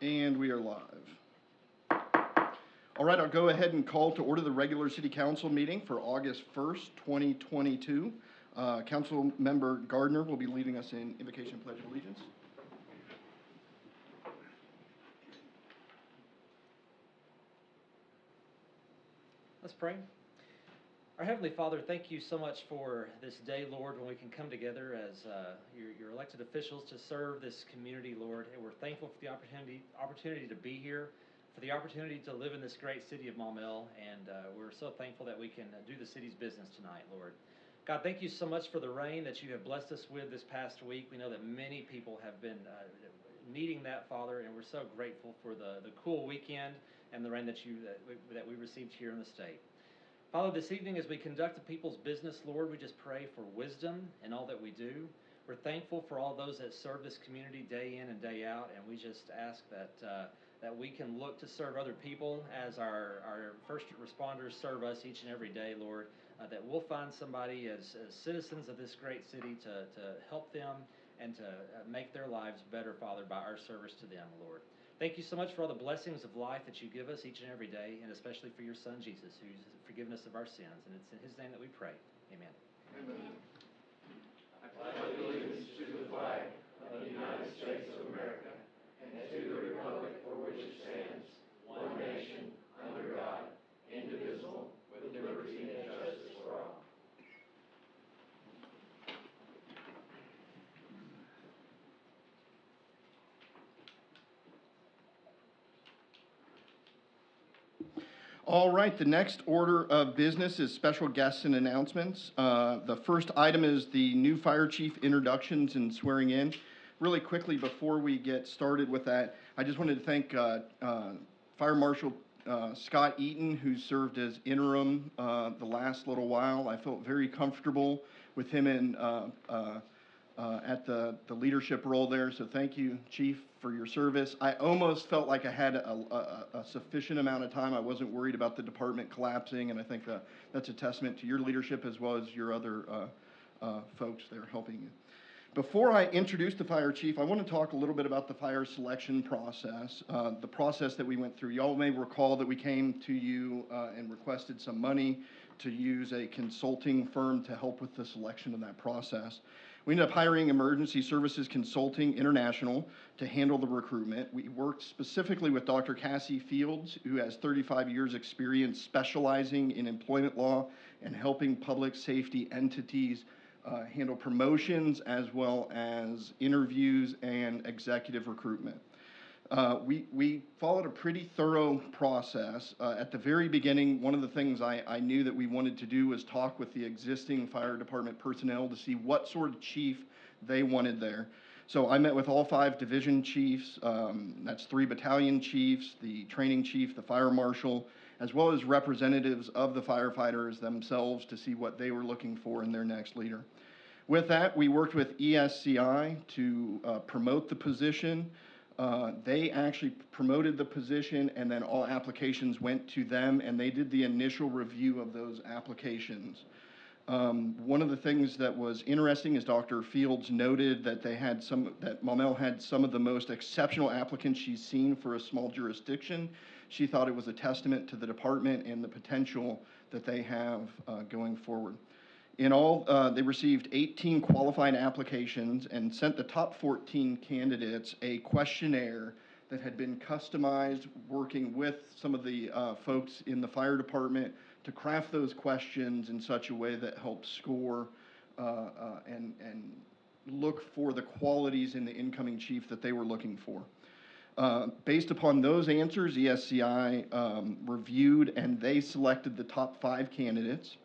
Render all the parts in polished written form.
And we are live. All right, I'll go ahead and call to order the regular City Council meeting for August 1st, 2022. Council Member Gardner will be leading us in invocation and pledge of allegiance. Let's pray. Our Heavenly Father, thank you so much for this day, Lord, when we can come together as your elected officials to serve this community, Lord. And we're thankful for the opportunity to be here, for the opportunity to live in this great city of Maumelle, and we're so thankful that we can do the city's business tonight, Lord. God, thank you so much for the rain that you have blessed us with this past week. We know that many people have been needing that, Father, and we're so grateful for the cool weekend and the rain that we received here in the state. Father, this evening as we conduct the people's business, Lord, we just pray for wisdom in all that we do. We're thankful for all those that serve this community day in and day out, and we just ask that we can look to serve other people as our first responders serve us each and every day, Lord, that we'll find somebody as citizens of this great city to help them and to make their lives better, Father, by our service to them, Lord. Thank you so much for all the blessings of life that you give us each and every day, and especially for your Son, Jesus, who's forgiven us of our sins. And it's in his name that we pray. Amen. Amen. I pledge allegiance to the flag of the United States of America and to the republic for which it stands, one nation, under God, indivisible, with liberty and justice for all. All right, the next order of business is special guests and announcements. The first item is the new fire chief introductions and swearing in. Really quickly, before we get started with that, I just wanted to thank Fire Marshal Scott Eaton, who served as interim the last little while. I felt very comfortable with him in at the leadership role there. So thank you, Chief, for your service. I almost felt like I had a sufficient amount of time. I wasn't worried about the department collapsing, and I think that's a testament to your leadership as well as your other folks there helping you. Before I introduce the fire chief, I want to talk a little bit about the fire selection process, the process that we went through. Y'all may recall that we came to you and requested some money to use a consulting firm to help with the selection of that process. We ended up hiring Emergency Services Consulting International to handle the recruitment. We worked specifically with Dr. Cassie Fields, who has 35 years experience specializing in employment law and helping public safety entities handle promotions as well as interviews and executive recruitment. We followed a pretty thorough process. At the very beginning, one of the things I knew that we wanted to do was talk with the existing fire department personnel to see what sort of chief they wanted there. So I met with all 5 division chiefs, that's 3 battalion chiefs, the training chief, the fire marshal, as well as representatives of the firefighters themselves to see what they were looking for in their next leader. With that, we worked with ESCI to promote the position. They actually promoted the position, and then all applications went to them, and they did the initial review of those applications. One of the things that was interesting is Dr. Fields noted that that Maumelle had some of the most exceptional applicants she's seen for a small jurisdiction. She thought it was a testament to the department and the potential that they have going forward. In all, they received 18 qualified applications and sent the top 14 candidates a questionnaire that had been customized working with some of the folks in the fire department to craft those questions in such a way that helps score and look for the qualities in the incoming chief that they were looking for. Based upon those answers, ESCI reviewed and they selected the top 5 candidates.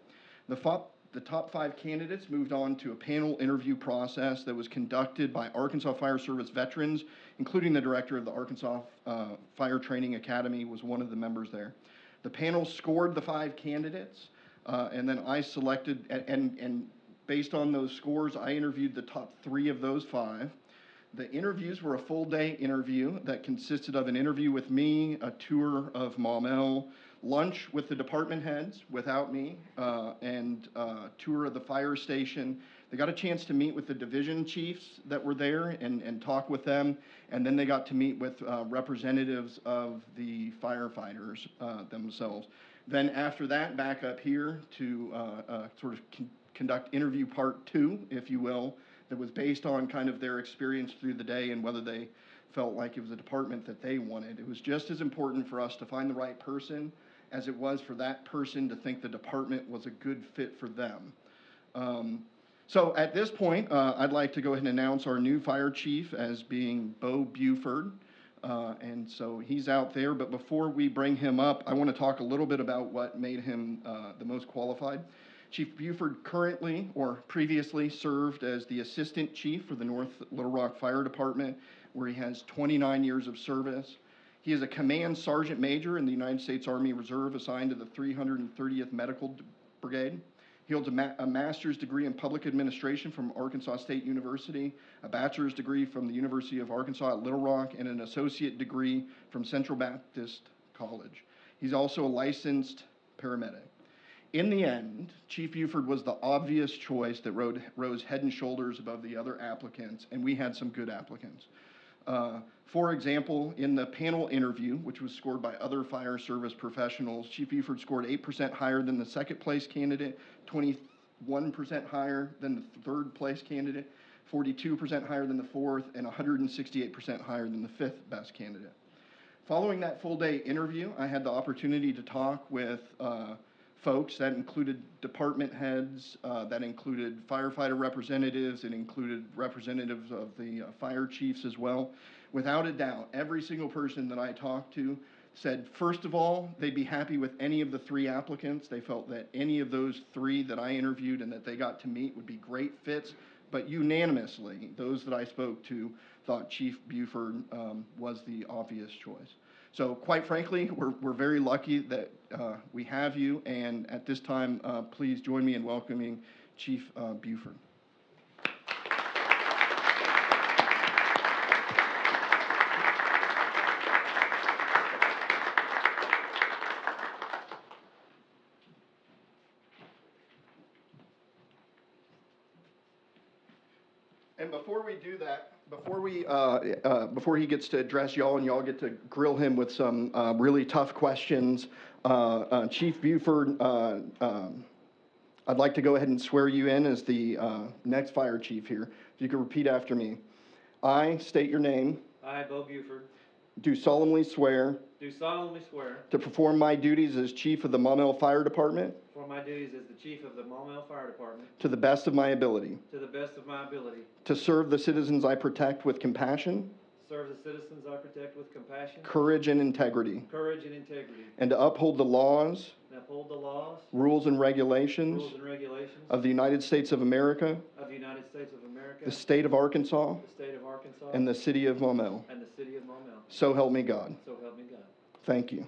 The top 5 candidates moved on to a panel interview process that was conducted by Arkansas Fire Service veterans, including the director of the Arkansas Fire Training Academy was one of the members there. The panel scored the 5 candidates, and then I selected, and based on those scores, I interviewed the top 3 of those 5. The interviews were a full-day interview that consisted of an interview with me, a tour of Maumelle, lunch with the department heads without me, and a tour of the fire station. They got a chance to meet with the division chiefs that were there and talk with them, and then they got to meet with representatives of the firefighters themselves. Then after that, back up here to sort of conduct interview part 2, if you will, that was based on kind of their experience through the day and whether they felt like it was a department that they wanted. It was just as important for us to find the right person as it was for that person to think the department was a good fit for them. So at this point, I'd like to go ahead and announce our new fire chief as being Bo Buford. And so he's out there, but before we bring him up, I want to talk a little bit about what made him the most qualified. Chief Buford currently, or previously, served as the assistant chief for the North Little Rock Fire Department, where he has 29 years of service. He is a command sergeant major in the United States Army Reserve assigned to the 330th Medical Brigade. He holds a master's degree in public administration from Arkansas State University, a bachelor's degree from the University of Arkansas at Little Rock, and an associate degree from Central Baptist College. He's also a licensed paramedic. In the end, Chief Buford was the obvious choice that rose head and shoulders above the other applicants, and we had some good applicants. For example, in the panel interview, which was scored by other fire service professionals, Chief Buford scored 8% higher than the second place candidate, 21% higher than the third place candidate, 42% higher than the fourth, and 168% higher than the fifth best candidate. Following that full day interview, I had the opportunity to talk with folks that included department heads, that included firefighter representatives, it included representatives of the fire chiefs as well. Without a doubt, every single person that I talked to said, first of all, they'd be happy with any of the 3 applicants. They felt that any of those 3 that I interviewed and that they got to meet would be great fits, but unanimously, those that I spoke to thought Chief Buford was the obvious choice. So quite frankly, we're very lucky that we have you, and at this time, please join me in welcoming Chief Buford. And before we do that, before he gets to address y'all and y'all get to grill him with some really tough questions, Chief Buford, I'd like to go ahead and swear you in as the next fire chief here. If you could repeat after me. I state your name. I, Bo Buford, Do solemnly swear do solemnly swear to perform my duties as chief of the Maumelle Fire Department for my duties as the chief of the Maumelle Fire Department to the best of my ability, to the best of my ability, to serve the citizens I protect with compassion, serve the citizens I protect with compassion, courage, and integrity, courage, and integrity, and to uphold the laws, and uphold the laws, rules, and regulations rules, and regulations of the United States of America, of the United States of America, the state of Arkansas, the state of Arkansas, and the city of Maumelle. and the city of Maumelle. So help me God. So help me God. Thank you.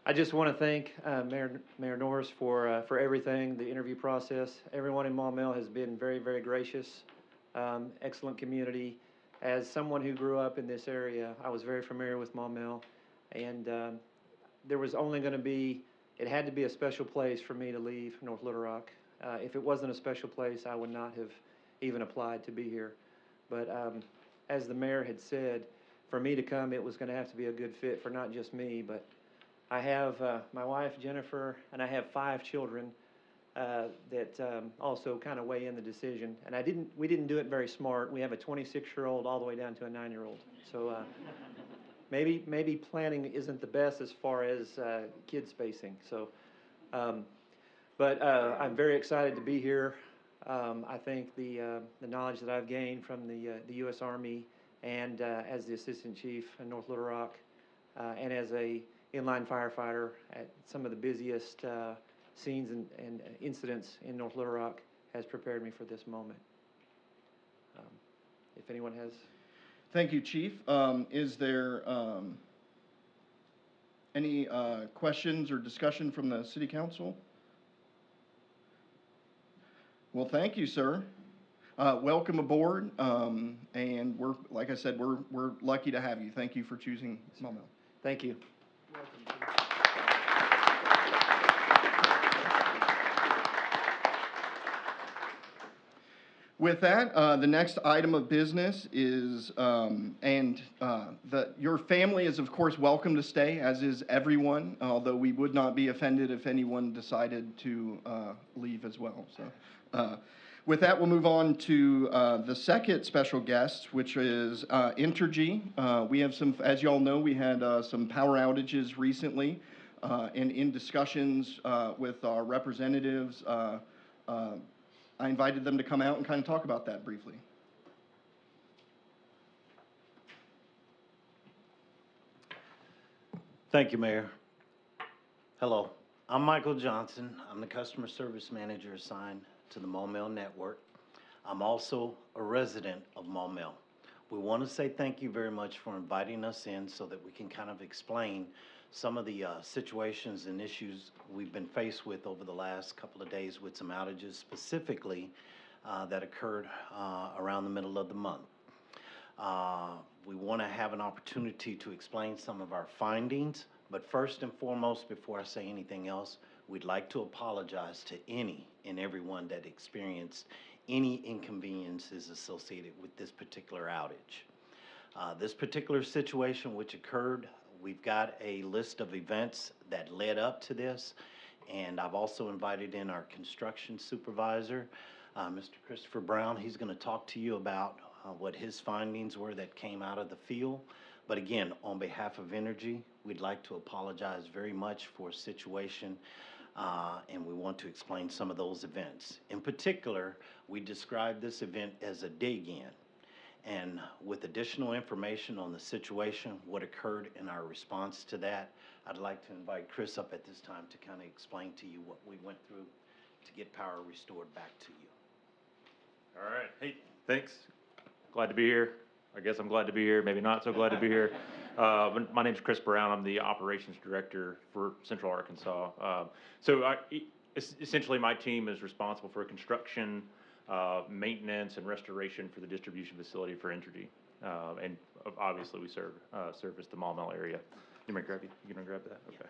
I just want to thank Mayor Norris for everything, the interview process. Everyone in Maumelle has been very, very gracious, excellent community. As someone who grew up in this area, I was very familiar with Maumelle, and there was only going to be, it had to be a special place for me to leave North Little Rock. If it wasn't a special place, I would not have even applied to be here. But as the mayor had said, for me to come, it was going to have to be a good fit for not just me, but I have my wife, Jennifer, and I have 5 children that also kind of weigh in the decision. And we didn't do it very smart. We have a 26-year-old all the way down to a 9-year-old. So maybe planning isn't the best as far as kid spacing. So, but I'm very excited to be here. I think the knowledge that I've gained from the U.S. Army and as the assistant chief in North Little Rock and as a inline firefighter at some of the busiest scenes and incidents in North Little Rock has prepared me for this moment. If anyone has... Thank you, Chief. Is there Any questions or discussion from the city council? Well, thank you, sir. Welcome aboard, and like I said, we're lucky to have you. Thank you for choosing Maumelle. Thank you. With that, the next item of business is, your family is of course welcome to stay, as is everyone, although we would not be offended if anyone decided to leave as well. So, with that, we'll move on to the second special guest, which is Entergy. We have some, as you all know, we had some power outages recently, and in discussions with our representatives, I invited them to come out and kind of talk about that briefly. Thank you, Mayor. Hello, I'm Michael Johnson. I'm the customer service manager assigned to the Maumelle network. I'm also a resident of Maumelle. We want to say thank you very much for inviting us in so that we can kind of explain some of the situations and issues we've been faced with over the last couple of days with some outages specifically that occurred around the middle of the month. We want to have an opportunity to explain some of our findings, but first and foremost, before I say anything else, we'd like to apologize to any and everyone that experienced any inconveniences associated with this particular outage. This particular situation which occurred, we've got a list of events that led up to this, and I've also invited in our construction supervisor, Mr. Christopher Brown. He's going to talk to you about what his findings were that came out of the field. But again, on behalf of Energy, we'd like to apologize very much for a situation, and we want to explain some of those events. In particular, we described this event as a dig-in. And with additional information on the situation, what occurred in our response to that, I'd like to invite Chris up at this time to kind of explain to you what we went through to get power restored back to you. All right. Hey, thanks. Glad to be here. I guess I'm glad to be here. Maybe not so glad to be here. My name's Chris Brown. I'm the operations director for Central Arkansas. Essentially, my team is responsible for construction, maintenance, and restoration for the distribution facility for Entergy. And obviously, we service the Maumelle area. You gonna grab that? Okay.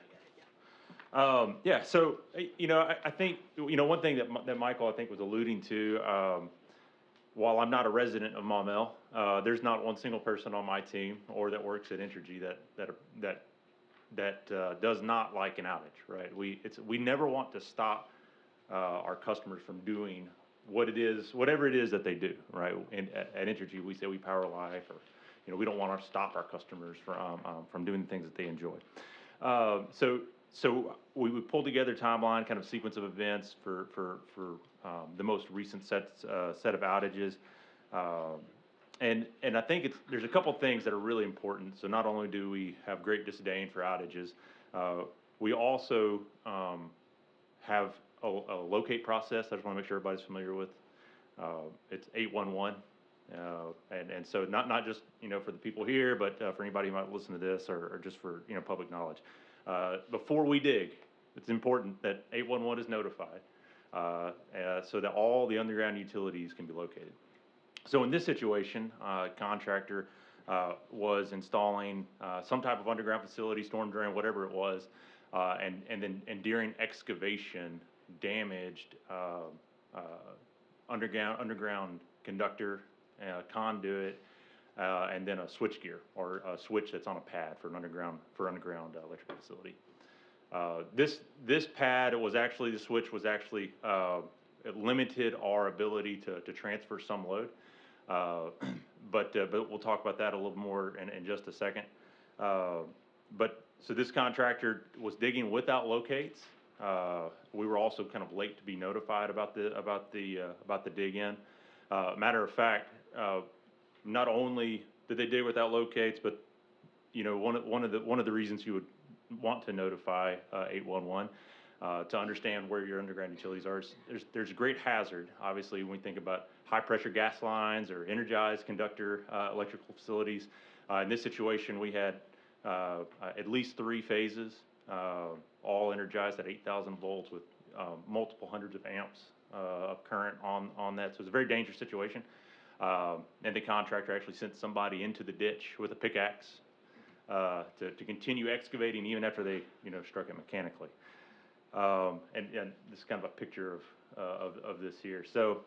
Yeah. So I think one thing that Michael I think was alluding to. While I'm not a resident of Maumelle, there's not one single person on my team or that works at Entergy that does not like an outage, right? We never want to stop our customers from doing whatever it is that they do, right? And at Entergy, we say we power life, or we don't want to stop our customers from doing the things that they enjoy. So we pulled together timeline, kind of sequence of events for the most recent set of outages, and I think there's a couple things that are really important. So not only do we have great disdain for outages, we also have a locate process. I just want to make sure everybody's familiar with. It's 811, and so not just for the people here, but for anybody who might listen to this, or just for public knowledge. Before we dig, it's important that 811 is notified so that all the underground utilities can be located. So in this situation, contractor was installing some type of underground facility, storm drain, whatever it was, and during excavation damaged underground conductor, conduit, and then a switchgear or a switch that's on a pad for underground electrical facility. This pad the switch was actually it limited our ability to transfer some load, but we'll talk about that a little more in just a second. So this contractor was digging without locates. We were also kind of late to be notified about the dig-in. Matter of fact, not only did they dig without locates, but one of the reasons you would want to notify 811 to understand where your underground utilities are. There's a great hazard, obviously, when we think about high pressure gas lines or energized conductor electrical facilities. In this situation, we had at least 3 phases, all energized at 8,000 volts with multiple hundreds of amps of current on that. So it's a very dangerous situation. And the contractor actually sent somebody into the ditch with a pickaxe to continue excavating even after they, struck it mechanically. And this is kind of a picture of this here. So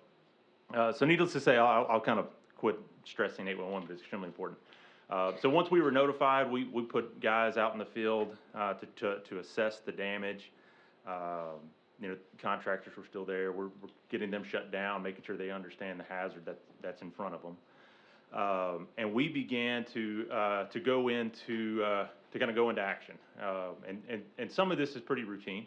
needless to say, I'll kind of quit stressing 811, but it's extremely important. So once we were notified, we put guys out in the field to assess the damage. Contractors were still there. We're getting them shut down, making sure they understand the hazard that's in front of them. And we began to go into to kind of go into action. And some of this is pretty routine.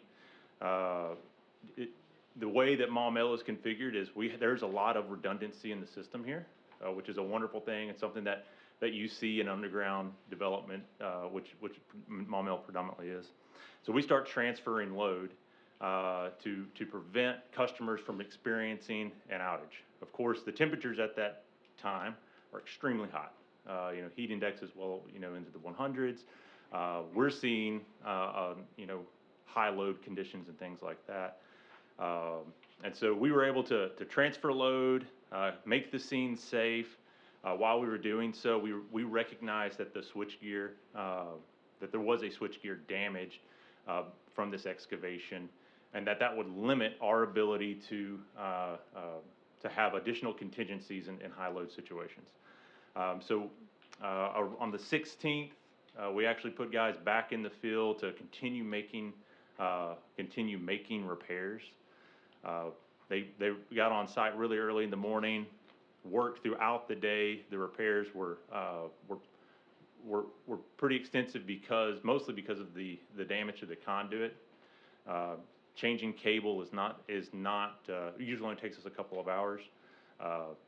The way that Maumelle is configured is there's a lot of redundancy in the system here, which is a wonderful thing. It's something that you see in underground development, which Maumelle predominantly is. So we start transferring load to prevent customers from experiencing an outage. Of course, the temperatures at that time are extremely hot. Heat indexes into the 100s. We're seeing high load conditions and things like that. And so we were able to transfer load, make the scene safe. While we were doing so, we recognized that the switchgear, that there was a switchgear damage from this excavation, and that would limit our ability to have additional contingencies in high load situations. So on the 16th, we actually put guys back in the field to continue making repairs. They got on site really early in the morning, worked throughout the day. The repairs were pretty extensive mostly because of the damage to the conduit. Changing cable is not usually only takes us a couple of hours.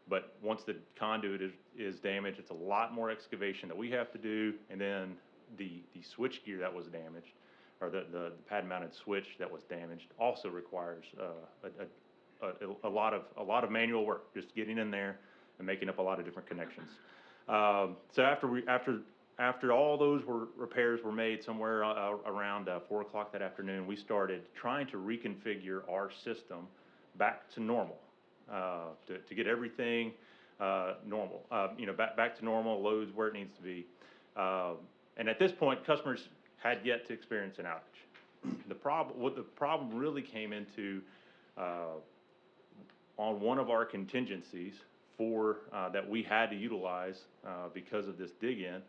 But once the conduit is damaged, it's a lot more excavation that we have to do, and then the switch gear that was damaged, or the pad-mounted switch that was damaged, also requires a lot of manual work, just getting in there and making up a lot of different connections. So after all those repairs were made, somewhere around 4 o'clock that afternoon, we started trying to reconfigure our system back to normal, to get everything normal, back to normal, loads where it needs to be. And at this point, customers had yet to experience an outage. The problem really came into on one of our contingencies that we had to utilize because of this dig-in.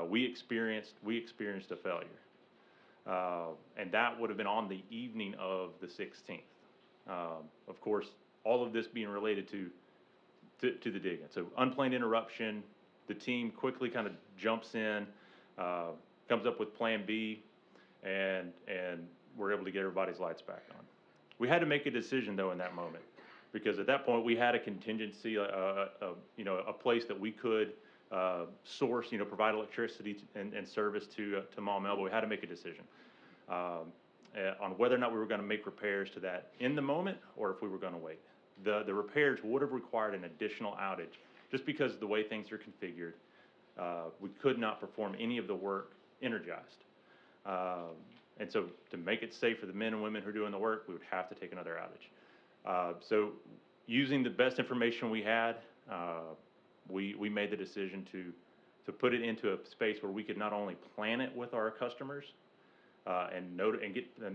We experienced a failure, and that would have been on the evening of the 16th. Of course, all of this being related to the dig-in. So unplanned interruption. The team quickly kind of jumps in, comes up with Plan B, and we're able to get everybody's lights back on. We had to make a decision though in that moment, because at that point we had a contingency, a place that we could source, provide electricity and service to Maumelle, but we had to make a decision on whether or not we were going to make repairs to that in the moment, or if we were going to wait. The repairs would have required an additional outage, just because of the way things are configured. We could not perform any of the work energized. And so to make it safe for the men and women who are doing the work, we would have to take another outage. So using the best information we had, we made the decision to put it into a space where we could not only plan it with our customers, and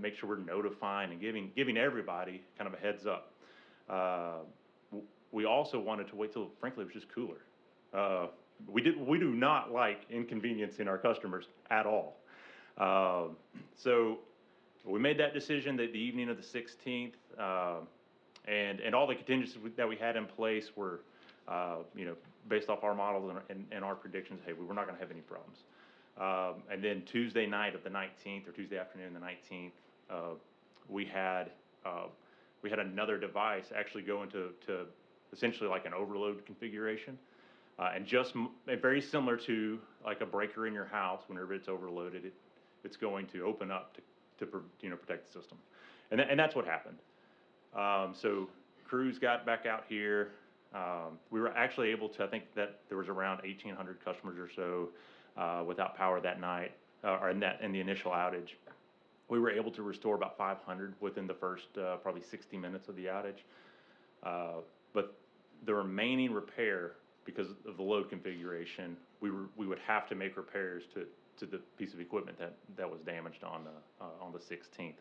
make sure we're notifying and giving everybody kind of a heads up. We also wanted to wait till, frankly, it was just cooler. We do not like inconveniencing our customers at all. So we made that decision the evening of the 16th, and all the contingencies that we had in place were, based off our models and our predictions. Hey, we were not going to have any problems. And then Tuesday night of the 19th, or Tuesday afternoon of the 19th, we had another device actually go into essentially like an overload configuration, and just very similar to like a breaker in your house. Whenever it's overloaded, it's going to open up to protect the system, and that's what happened. So crews got back out here. We were actually able to, I think that there was around 1,800 customers or so without power that night, or in the initial outage. We were able to restore about 500 within the first probably 60 minutes of the outage. But the remaining repair, because of the load configuration, we would have to make repairs to the piece of equipment that was damaged on the 16th.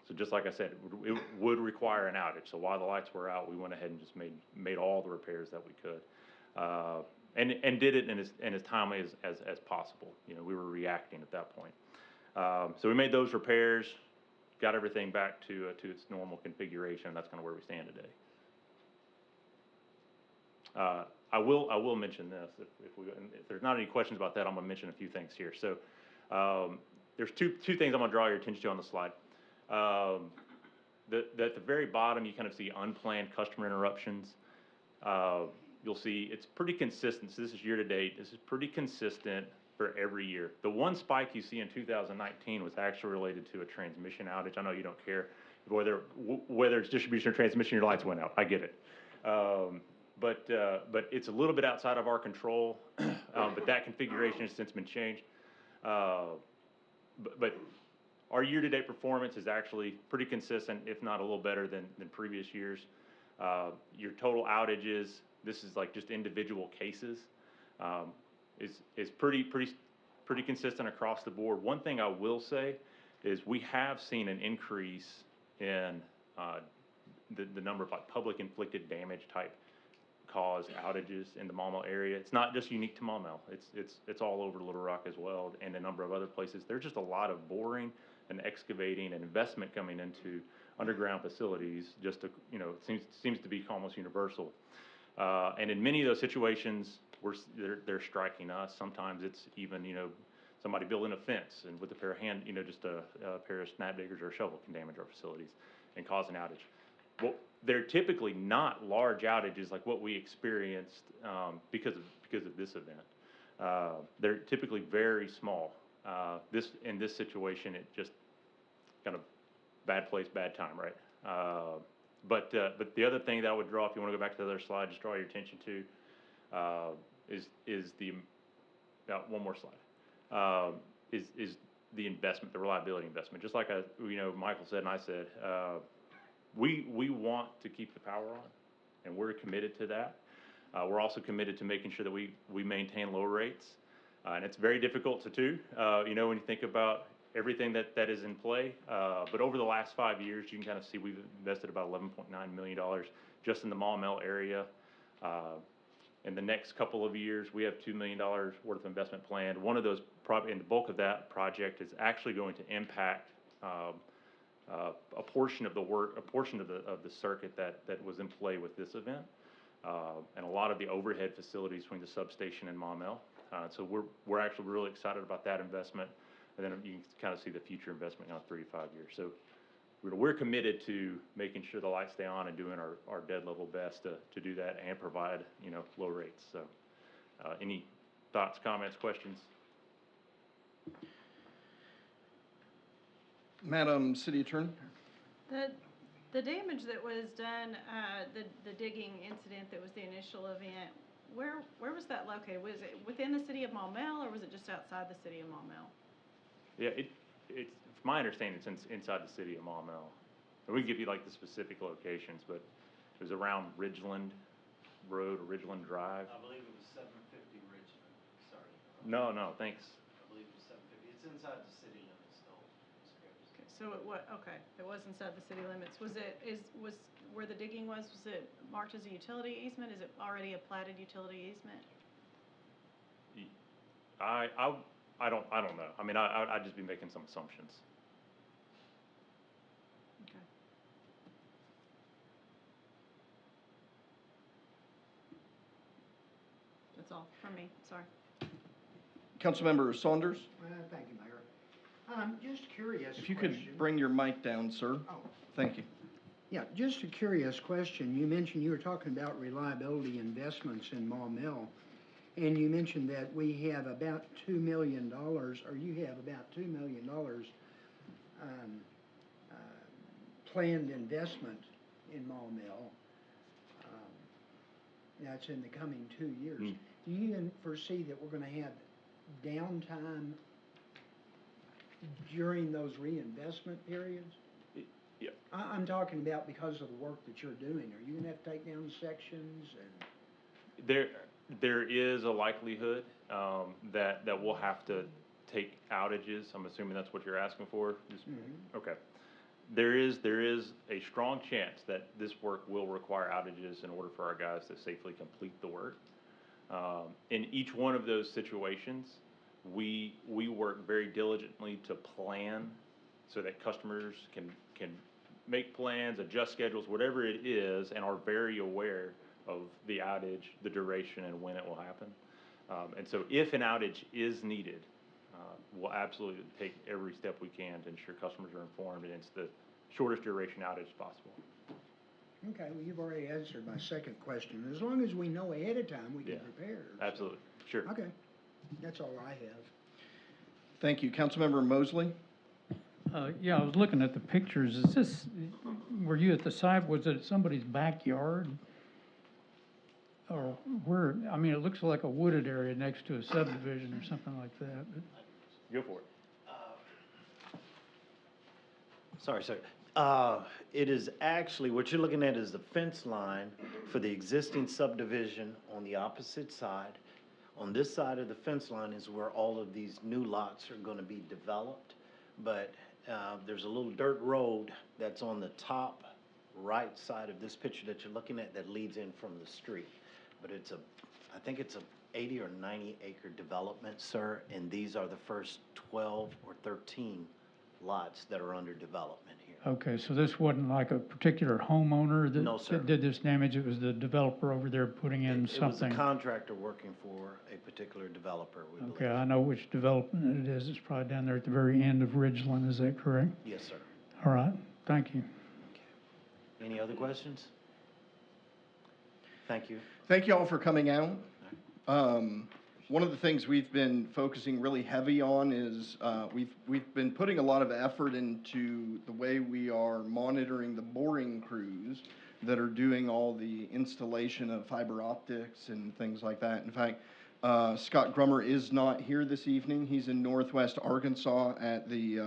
So just like I said, it would require an outage. So while the lights were out, we went ahead and just made all the repairs that we could, and did it in as timely as possible. You know, we were reacting at that point. So we made those repairs, got everything back to its normal configuration. That's kind of where we stand today. I will mention this if there's not any questions about that. I'm going to mention a few things here. So there's two things I'm going to draw your attention to on the slide. At the very bottom, you kind of see unplanned customer interruptions. You'll see it's pretty consistent. So this is year to date. This is pretty consistent for every year. The one spike you see in 2019 was actually related to a transmission outage. I know you don't care whether it's distribution or transmission, your lights went out. I get it. But it's a little bit outside of our control. But that configuration has since been changed. But our year-to-date performance is actually pretty consistent, if not a little better than previous years. Your total outages, this is like just individual cases, is pretty consistent across the board. One thing I will say is we have seen an increase in the number of like public inflicted damage type caused outages in the Maumelle area. It's not just unique to Maumelle. It's all over Little Rock as well, and a number of other places. There's just a lot of boring and excavating and investment coming into underground facilities. Just to, you know, it seems to be almost universal. And in many of those situations, they're striking us. Sometimes it's even, you know, somebody building a fence and with a pair of just a pair of snap diggers or a shovel can damage our facilities and cause an outage. Well, they're typically not large outages like what we experienced because of this event. They're typically very small. In this situation, it just kind of bad place, bad time, right? But the other thing that I would draw, if you want to go back to the other slide, just draw your attention to is the one more slide. Is the investment, the reliability investment. Just like Michael said and I said, we want to keep the power on, and we're committed to that. We're also committed to making sure that we maintain low rates, and it's very difficult to do. When you think about everything that is in play. But over the last 5 years, you can kind of see we've invested about $11.9 million just in the Maumelle area. In the next couple of years, we have $2 million worth of investment planned. One of those, and the bulk of that project is actually going to impact a portion of the work, a portion of the circuit that was in play with this event, and a lot of the overhead facilities between the substation and Maumelle. So we're actually really excited about that investment. And then you can kind of see the future investment on 3 to 5 years. So we're committed to making sure the lights stay on and doing our dead level best to do that and provide, low rates. So any thoughts, comments, questions? Madam City Attorney? The damage that was done, the digging incident that was the initial event, where was that located? Was it within the city of Maumelle, or was it just outside the city of Maumelle? Yeah, it's my understanding it's inside the city of Maumelle. And we can give you like the specific locations, but it was around Ridgeland Road or Ridgeland Drive. I believe it was 750 Richmond. Sorry. No, thanks. I believe it was 750. It's inside the city limits still. Okay, so it was inside the city limits. Was where the digging was it marked as a utility easement? Is it already a platted utility easement? I don't know. I mean, I'd just be making some assumptions. Okay. That's all from me. Sorry. Councilmember Saunders? Thank you, Mayor. Just curious. If you could bring your mic down, sir. Oh. Thank you. Yeah, just a curious question. You mentioned you were talking about reliability investments in Maumelle, and you mentioned that we have about $2 million, or you have about $2 million planned investment in Maumelle. That's in the coming 2 years. Do you even foresee that we're going to have downtime during those reinvestment periods? Yeah. I'm talking about because of the work that you're doing. Are you gonna have to take down sections and? There is a likelihood, that we'll have to take outages. I'm assuming that's what you're asking for? Okay. There is a strong chance that this work will require outages in order for our guys to safely complete the work. In each one of those situations, we work very diligently to plan so that customers can make plans, adjust schedules, whatever it is, and are very aware of the outage, the duration, and when it will happen. And so if an outage is needed, we'll absolutely take every step we can to ensure customers are informed, and it's the shortest duration outage possible. Okay, well, you've already answered my second question. As long as we know ahead of time, we can Yeah, prepare. So. absolutely, sure. Okay, that's all I have. Thank you. Councilmember Mosley? Yeah, I was looking at the pictures. Is this, were you at the site, was it somebody's backyard? Or where, I mean, it looks like a wooded area next to a subdivision or something like that. But Go for it. Sorry, sir. It is actually, what you're looking at is the fence line for the existing subdivision on the opposite side. On this side of the fence line is where all of these new lots are gonna be developed. But, there's a little dirt road that's on the top right side of this picture that you're looking at that leads in from the street. But I think it's a 80 or 90 acre development, sir, and these are the first 12 or 13 lots that are under development here. okay, so this wasn't like a particular homeowner No, sir. that did this damage, it was the developer over there putting in It was a something? contractor working for a particular developer, we believe. Okay, I know which development it is. It's probably down there at the very end of Ridgeland, is that correct? Yes, sir. All right, thank you. Any other questions? Thank you. Thank you all for coming out. One of the things we've been focusing really heavy on is we've been putting a lot of effort into the way we are monitoring the boring crews that are doing all the installation of fiber optics and things like that. In fact, Scott Grummer is not here this evening. He's in Northwest Arkansas at the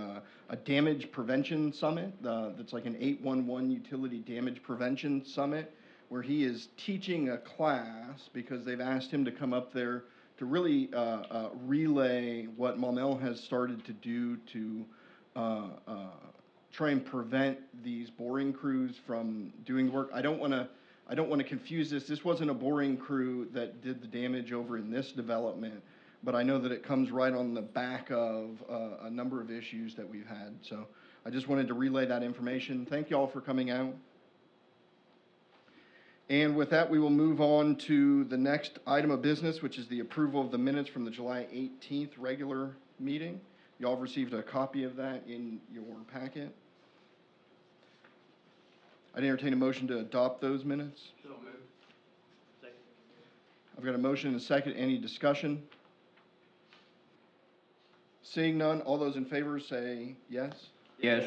a damage prevention summit. That's like an 811 utility damage prevention summit, where he is teaching a class because they've asked him to come up there to really relay what Maumelle has started to do to try and prevent these boring crews from doing work. I don't want to confuse this. This wasn't a boring crew that did the damage over in this development, but I know that it comes right on the back of a number of issues that we've had. So I just wanted to relay that information. Thank you all for coming out. And with that, we will move on to the next item of business, which is the approval of the minutes from the July 18th regular meeting. You all have received a copy of that in your packet. I'd entertain a motion to adopt those minutes. So moved. Second. I've got a motion and a second. Any discussion? Seeing none, all those in favor say yes. Yes.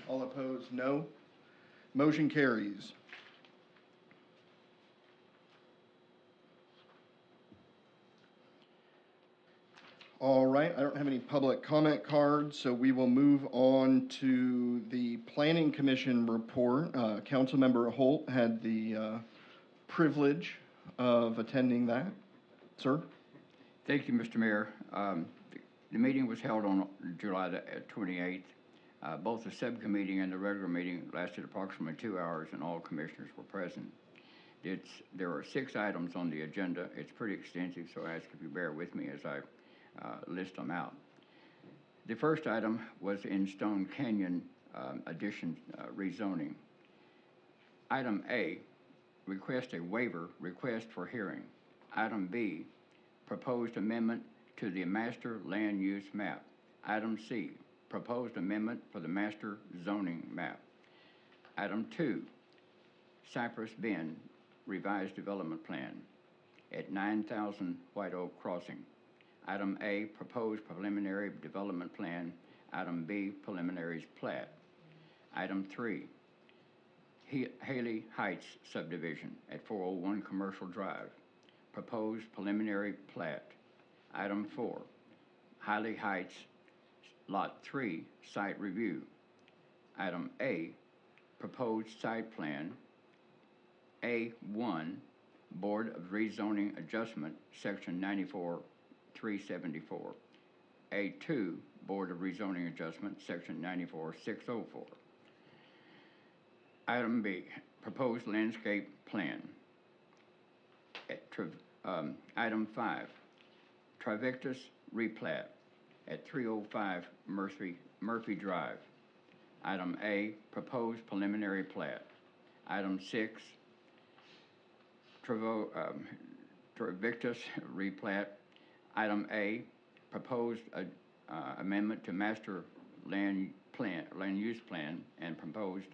All opposed, no. Motion carries. All right, I don't have any public comment cards, so we will move on to the Planning Commission report. Councilmember Holt had the privilege of attending that. Sir? Thank you, Mr. Mayor. The meeting was held on July the 28th. Both the subcommittee and the regular meeting lasted approximately 2 hours, and all commissioners were present. There are 6 items on the agenda. It's pretty extensive, so I ask if you bear with me as I list them out. The first item was in Stone Canyon addition rezoning. Item A, request a waiver, request for hearing. Item B, proposed amendment to the master land use map. Item C, proposed amendment for the master zoning map. Item 2, Cypress Bend revised development plan at 9,000 White Oak Crossing. Item A, proposed preliminary development plan. Item B, preliminaries plat. Item 3, Haley Heights subdivision at 401 Commercial Drive. Proposed preliminary plat. Item 4, Highly Heights, Lot 3, site review. Item A, proposed site plan. A1, Board of Rezoning Adjustment, Section 94-374. A2, Board of Rezoning Adjustment, Section 94-604. Item B, proposed landscape plan. Item 5, Trivictus replat at 305 Murphy Drive. Item A, proposed preliminary plat. Item 6, Trivictus replat. Item A, proposed amendment to master land use plan, and proposed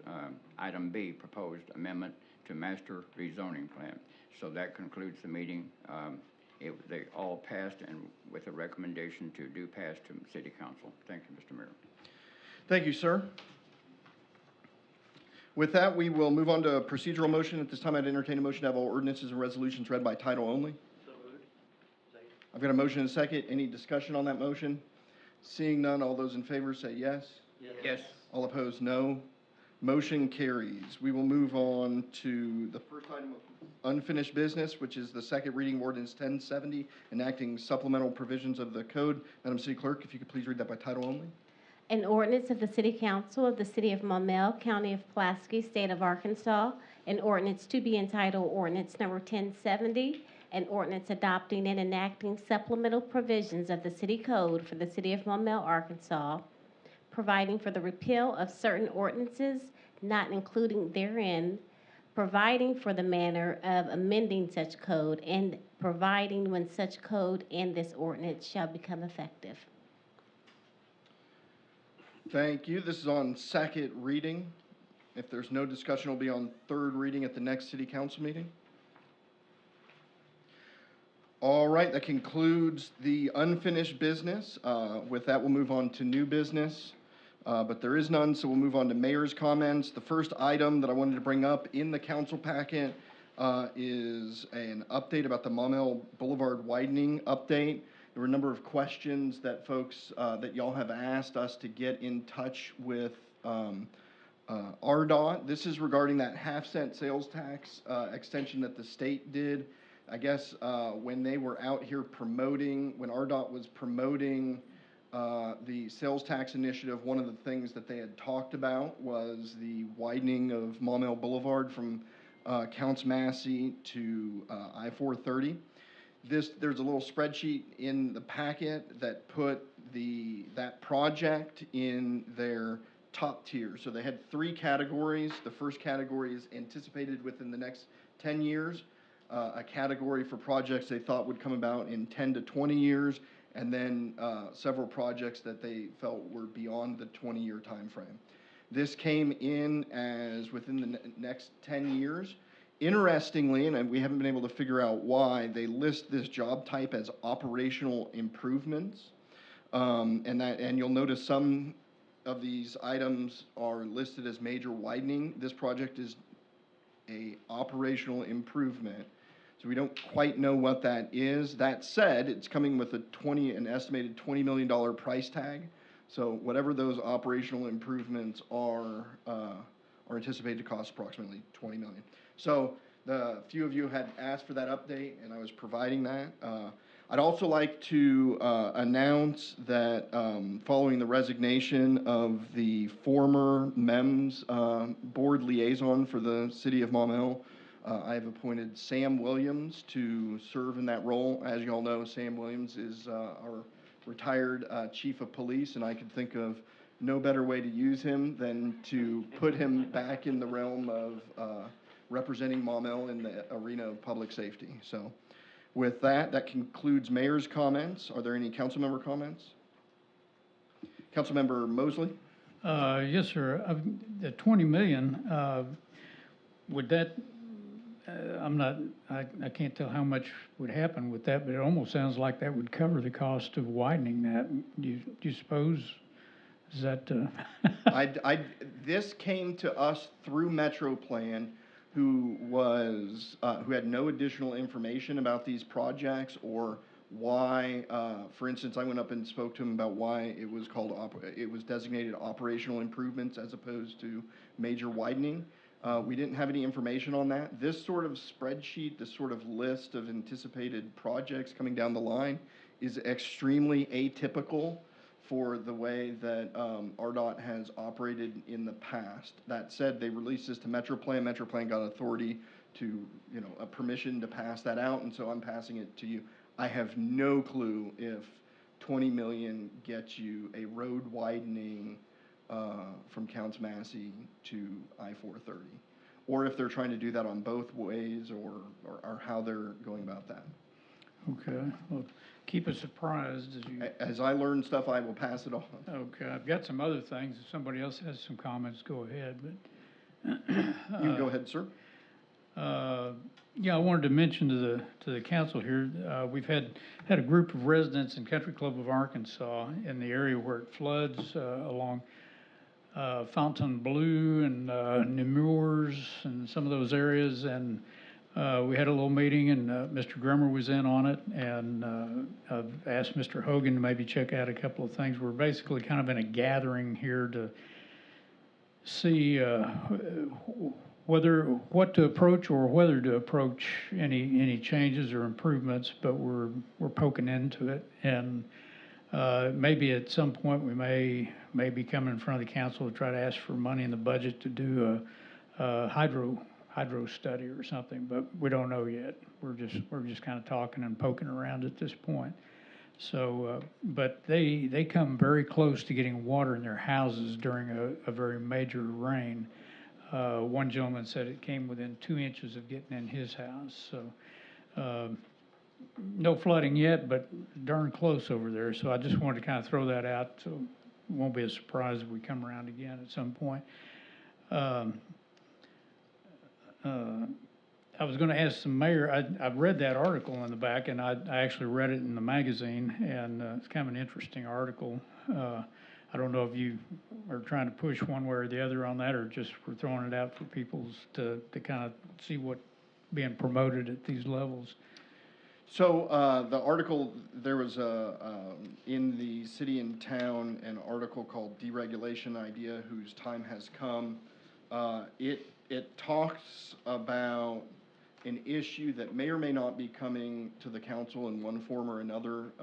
item B, proposed amendment to master rezoning plan. So that concludes the meeting. They all passed, and with a recommendation to do pass to City Council. Thank you, Mr. Mayor. Thank you, sir. With that, we will move on to a procedural motion. At this time, I'd entertain a motion to have all ordinances and resolutions read by title only. So moved. Second. I've got a motion and a second. Any discussion on that motion? Seeing none, all those in favor say yes. Yes. All opposed, no. Motion carries. We will move on to the first item of unfinished business, which is the second reading of ordinance 1070, enacting supplemental provisions of the code. Madam City Clerk, if you could please read that by title only. An ordinance of the City Council of the City of Maumelle, County of Pulaski, State of Arkansas, an ordinance to be entitled Ordinance Number 1070, an ordinance adopting and enacting supplemental provisions of the City Code for the City of Maumelle, Arkansas, providing for the repeal of certain ordinances not including therein, providing for the manner of amending such code, and providing when such code and this ordinance shall become effective. Thank you. This is on second reading. If there's no discussion, it'll be on third reading at the next City Council meeting. All right, that concludes the unfinished business. With that, we'll move on to new business. But there is none, so we'll move on to mayor's comments. The first item that I wanted to bring up in the council packet is an update about the Maumelle Boulevard widening update. There were a number of questions that folks, that y'all have asked us to get in touch with RDOT. This is regarding that half-cent sales tax extension that the state did. I guess when they were out here promoting, when RDOT was promoting the sales tax initiative, one of the things that they had talked about was the widening of Maumelle Boulevard from Counts Massey to I-430. There's a little spreadsheet in the packet that put that project in their top tier. So they had 3 categories. The first category is anticipated within the next 10 years, a category for projects they thought would come about in 10 to 20 years, and then several projects that they felt were beyond the 20-year time frame. This came in as within the next 10 years. Interestingly, and we haven't been able to figure out why, they list this job type as operational improvements. And you'll notice some of these items are listed as major widening. This project is a operational improvement. So we don't quite know what that is. That said, it's coming with an estimated $20 million price tag. So whatever those operational improvements are anticipated to cost approximately $20 million. So the few of you had asked for that update, and I was providing that. I'd also like to announce that following the resignation of the former MEMS board liaison for the city of Maumelle, I have appointed Sam Williams to serve in that role. As you all know, Sam Williams is our retired chief of police, and I could think of no better way to use him than to put him back in the realm of representing Maumelle in the arena of public safety. So with that, that concludes mayor's comments. Are there any council member comments? Councilmember Mosley? Yes, sir. The 20 million, would that, I can't tell how much would happen with that, but it almost sounds like that would cover the cost of widening that. Do you suppose? Is that? This came to us through MetroPlan, who had no additional information about these projects or why, for instance, I went up and spoke to him about why it was called, it was designated operational improvements as opposed to major widening. We didn't have any information on that. This sort of spreadsheet, this sort of list of anticipated projects coming down the line is extremely atypical for the way that RDOT has operated in the past. That said, they released this to MetroPlan. MetroPlan got authority to, a permission to pass that out, and so I'm passing it to you. I have no clue if 20 million gets you a road widening from Counts Massey to I-430, or if they're trying to do that on both ways, or how they're going about that. Okay, well, keep us apprised as you. As I learn stuff, I will pass it on. Okay, I've got some other things. If somebody else has some comments, go ahead, but. You go ahead, sir. Yeah, I wanted to mention to the council here, we've had a group of residents in Country Club of Arkansas in the area where it floods along Fontainebleau and Nemours and some of those areas, and we had a little meeting, and Mr. Grimmer was in on it, and I've asked Mr. Hogan to maybe check out a couple of things. We're basically kind of in a gathering here to see what to approach or whether to approach any changes or improvements, but we're poking into it, and maybe at some point we may be coming in front of the council to try to ask for money in the budget to do a hydro study or something, but we don't know yet. We're just kind of talking and poking around at this point. So, but they come very close to getting water in their houses during a very major rain. One gentleman said it came within 2 inches of getting in his house. So, no flooding yet, but darn close over there. So I just wanted to kind of throw that out, so it won't be a surprise if we come around again at some point. I was going to ask the mayor, I've read that article in the back, and I actually read it in the magazine, and it's kind of an interesting article. I don't know if you are trying to push one way or the other on that, or just we're throwing it out for people to kind of see what being promoted at these levels. So the article, there was in the City and Town an article called Deregulation Idea, Whose Time Has Come. It talks about an issue that may or may not be coming to the council in one form or another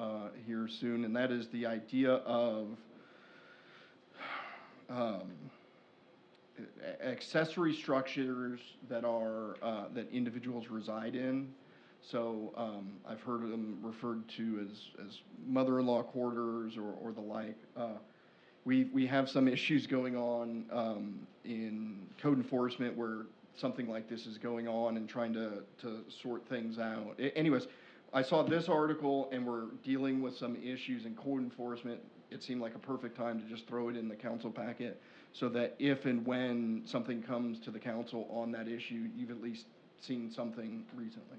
here soon, and that is the idea of accessory structures that are that individuals reside in. So I've heard them referred to as mother-in-law quarters or the like. We have some issues going on in code enforcement where something like this is going on and trying to sort things out. Anyways, I saw this article and we're dealing with some issues in code enforcement. It seemed like a perfect time to just throw it in the council packet so that if and when something comes to the council on that issue, you've at least seen something recently.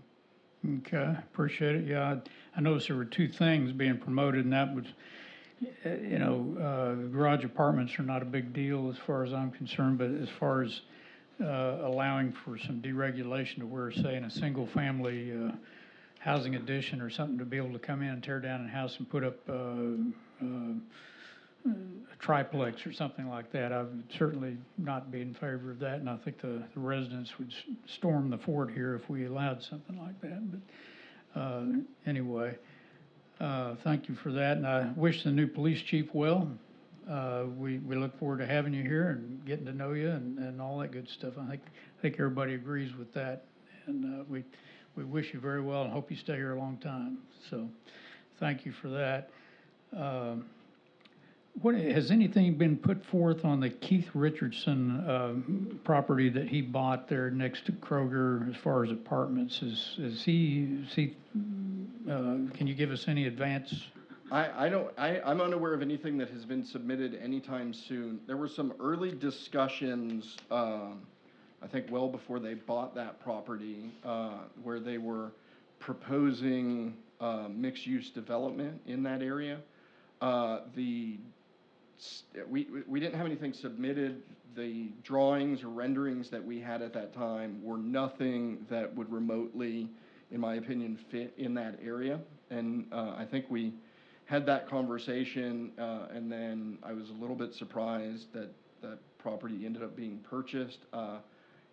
Okay, appreciate it. Yeah, I noticed there were two things being promoted, and that was, garage apartments are not a big deal as far as I'm concerned, but as far as allowing for some deregulation to where, say, in a single-family housing addition or something, to be able to come in and tear down a house and put up a triplex or something like that, I would certainly not be in favor of that, and I think the residents would storm the fort here if we allowed something like that. But anyway, thank you for that, and I wish the new police chief well. We look forward to having you here and getting to know you and all that good stuff. I think everybody agrees with that, and we wish you very well and hope you stay here a long time. So thank you for that. Has anything been put forth on the Keith Richardson property that he bought there next to Kroger as far as apartments? Can you give us any advance? I'm unaware of anything that has been submitted anytime soon. There were some early discussions, I think well before they bought that property, where they were proposing mixed-use development in that area. We didn't have anything submitted. The drawings or renderings that we had at that time were nothing that would remotely in my opinion, fit in that area. And I think we had that conversation, and then I was a little bit surprised that that property ended up being purchased.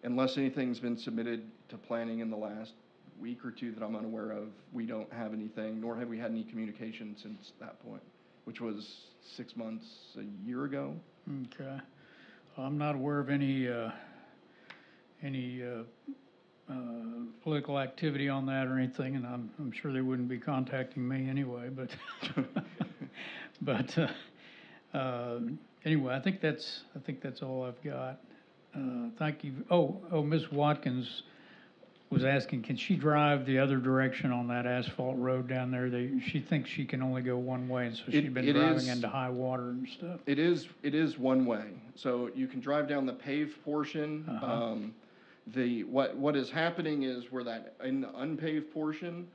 Unless anything's been submitted to planning in the last week or two that I'm unaware of, we don't have anything, nor have we had any communication since that point, which was 6 months, a year ago. Okay. I'm not aware of any political activity on that or anything, and I'm sure they wouldn't be contacting me anyway, but, anyway, I think that's all I've got. Thank you. Ms. Watkins was asking, can she drive the other direction on that asphalt road down there? She thinks she can only go one way, and so she's been driving into high water and stuff. It is one way, so you can drive down the paved portion. What is happening is where that, in the unpaved portion,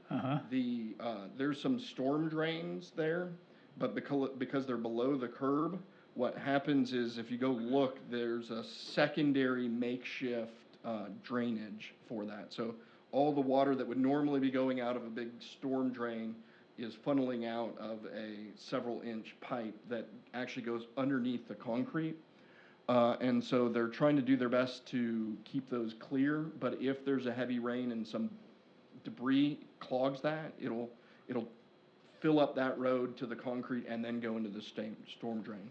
there's some storm drains there, but because they're below the curb, what happens is if you go look, there's a secondary makeshift drainage for that. So all the water that would normally be going out of a big storm drain is funneling out of a several-inch pipe that actually goes underneath the concrete. And so they're trying to do their best to keep those clear, but if there's a heavy rain and some debris clogs that, it'll fill up that road to the concrete and then go into the storm drain.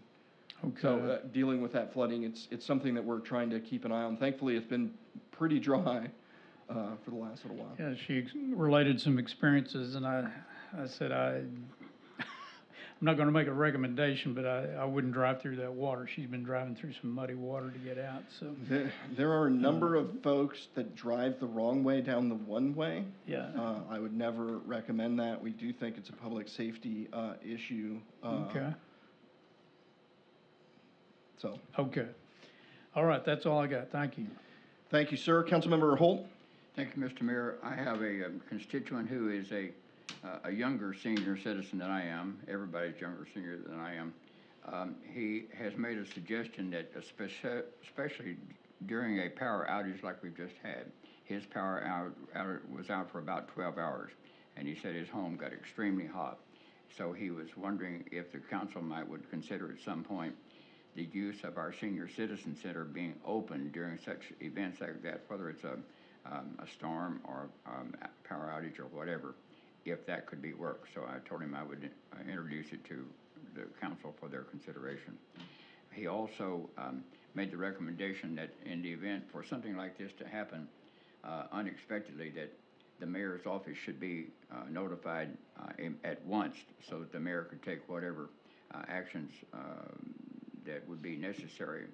Okay. So dealing with that flooding, it's something that we're trying to keep an eye on. Thankfully, it's been pretty dry for the last little while. Yeah, she related some experiences, and I said I'm not gonna make a recommendation, but I wouldn't drive through that water. She's been driving through some muddy water to get out, so. There are a number of folks that drive the wrong way down the one way. Yeah. I would never recommend that. We do think it's a public safety issue. Okay. So. Okay. All right, that's all I got. Thank you. Thank you, sir. Councilmember Holt? Thank you, Mr. Mayor. I have a constituent who is a younger senior citizen than I am. Everybody's younger senior than I am. He has made a suggestion that especially during a power outage like we've just had, his power outage was out for about 12 hours, and he said his home got extremely hot. So he was wondering if the council would consider at some point the use of our senior citizen center being open during such events like that, whether it's a storm or power outage or whatever, if that could be worked. So I told him I would introduce it to the council for their consideration. He also made the recommendation that in the event for something like this to happen unexpectedly, that the mayor's office should be notified at once so that the mayor could take whatever actions that would be necessary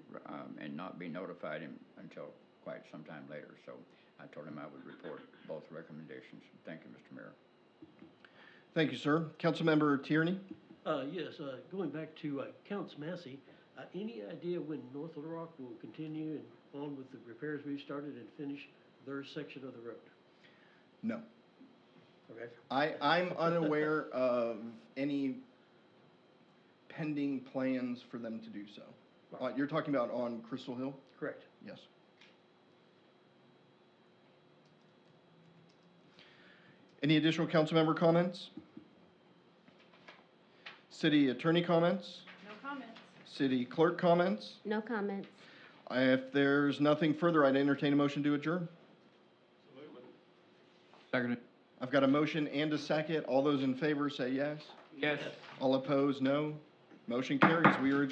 and not be notified until quite some time later. So I told him I would report both recommendations. Thank you, Mr. Mayor. Thank you, sir. Councilmember Tierney? Yes, going back to Counts Massey, any idea when North Little Rock will continue and on with the repairs we've started and finish their section of the road? No. Okay. I'm unaware of any pending plans for them to do so. You're talking about on Crystal Hill? Correct. Yes. Any additional council member comments? City attorney comments? No comments. City clerk comments? No comments. If there's nothing further, I'd entertain a motion to adjourn. Second. I've got a motion and a second. All those in favor say yes. Yes. All opposed, no. Motion carries. We are adjourned.